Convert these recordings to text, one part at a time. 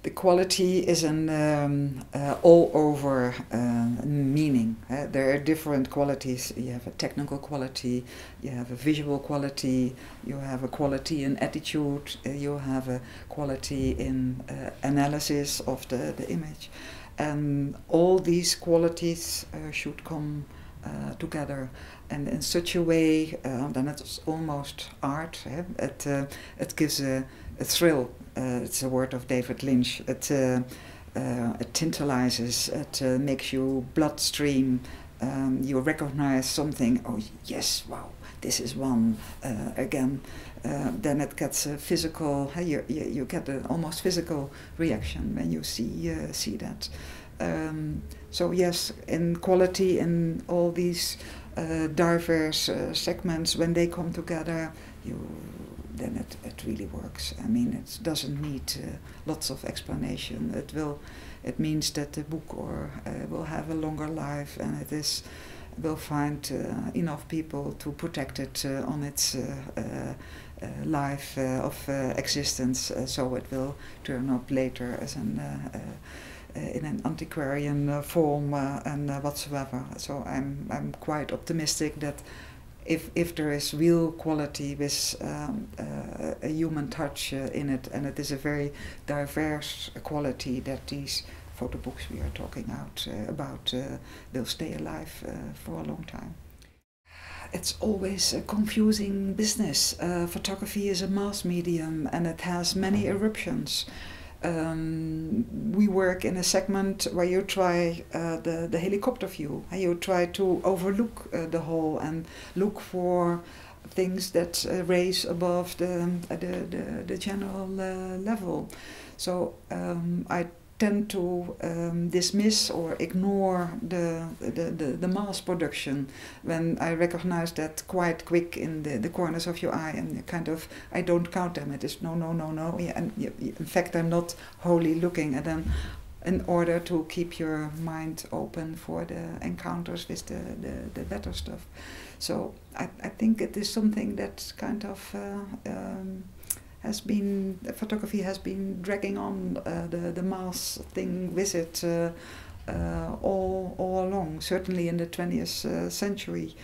The quality is an all-over meaning. There are different qualities. You have a technical quality, you have a visual quality, you have a quality in attitude, you have a quality in analysis of the image. And all these qualities should come together, and in such a way, then it's almost art. It gives a thrill. It's a word of David Lynch. It tantalizes. It makes you bloodstream. You recognize something. Oh yes, wow, this is one again. Then it gets a physical. You get an almost physical reaction when you see that. So yes, in quality, in all these diverse segments, when they come together, then it really works. I mean, it doesn't need lots of explanation. It means that the book will have a longer life, and will find enough people to protect it on its life of existence, so it will turn up later as in an antiquarian form and whatsoever. So I'm quite optimistic that if there is real quality with a human touch in it, and it is a very diverse quality, that these photo books we are talking about will stay alive for a long time. It's always a confusing business. Photography is a mass medium, and it has many eruptions. We work in a segment where you try the helicopter view. You try to overlook the whole and look for things that raise above the general level. So I tend to dismiss or ignore the mass production when I recognize that quite quick in the corners of your eye, and kind of I don't count them. It is no. Yeah, and in fact I'm not wholly looking at them, in order to keep your mind open for the encounters with the better stuff. So I think it is something that kind of photography has been dragging on the mass thing with it all along, certainly in the 20th century.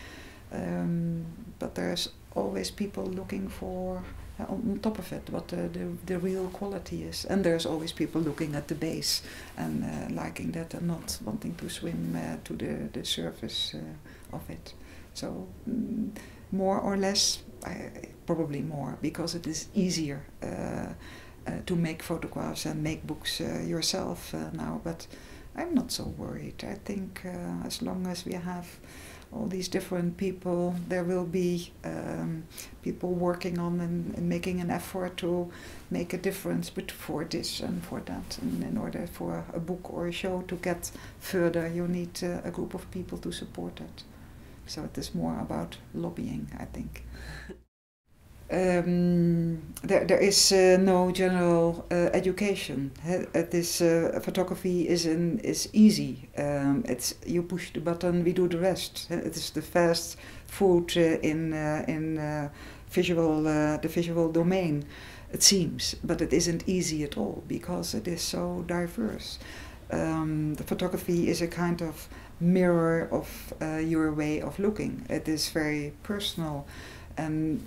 But there's always people looking for, on top of it, what the real quality is. And there's always people looking at the base and liking that and not wanting to swim to the surface of it. So more or less, probably more, because it is easier to make photographs and make books yourself now. But I'm not so worried. I think as long as we have all these different people, there will be people working on and making an effort to make a difference for this and for that. And in order for a book or a show to get further, you need a group of people to support it. So it is more about lobbying, I think. There is no general education. Photography is easy. It's you push the button, we do the rest. It is the fast food in the visual domain, it seems, but it isn't easy at all because it is so diverse. The photography is a kind of mirror of your way of looking. It is very personal. And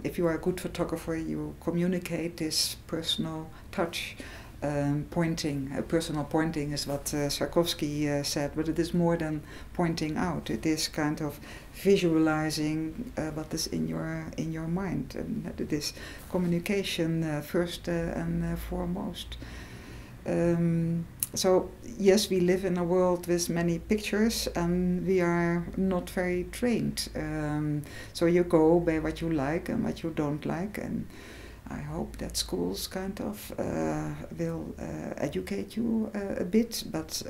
if you are a good photographer, you communicate this personal touch. Personal pointing is what Sarkovsky said, but it is more than pointing out. It is kind of visualizing what is in your mind, and it is communication first and foremost. So yes, we live in a world with many pictures, and we are not very trained. So you go by what you like and what you don't like, and I hope that schools kind of will educate you a bit, but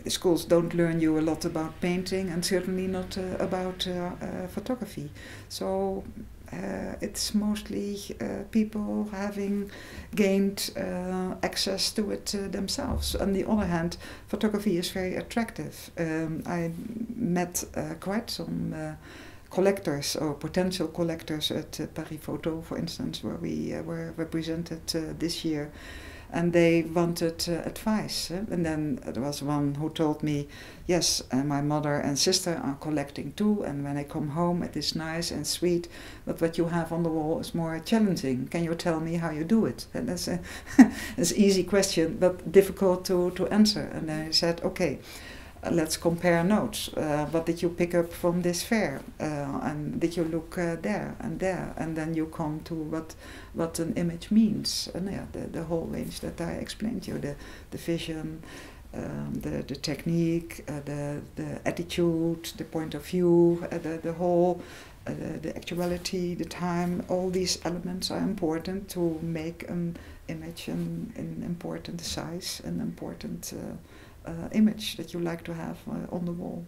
schools don't learn you a lot about painting, and certainly not about photography. So it's mostly people having gained access to it themselves. On the other hand, photography is very attractive. I met quite some collectors or potential collectors at Paris Photo, for instance, where we were represented this year. And they wanted advice. And then there was one who told me, yes, my mother and sister are collecting too, and when I come home it is nice and sweet, but what you have on the wall is more challenging. Can you tell me how you do it? And that's an easy question, but difficult to answer. And then I said, okay, let's compare notes. What did you pick up from this fair? And did you look there? And then you come to what an image means. And yeah, the whole range that I explained to you, the vision, the technique, the attitude, the point of view, the whole, the actuality, the time. All these elements are important to make an image an important size, an important image that you like to have on the wall.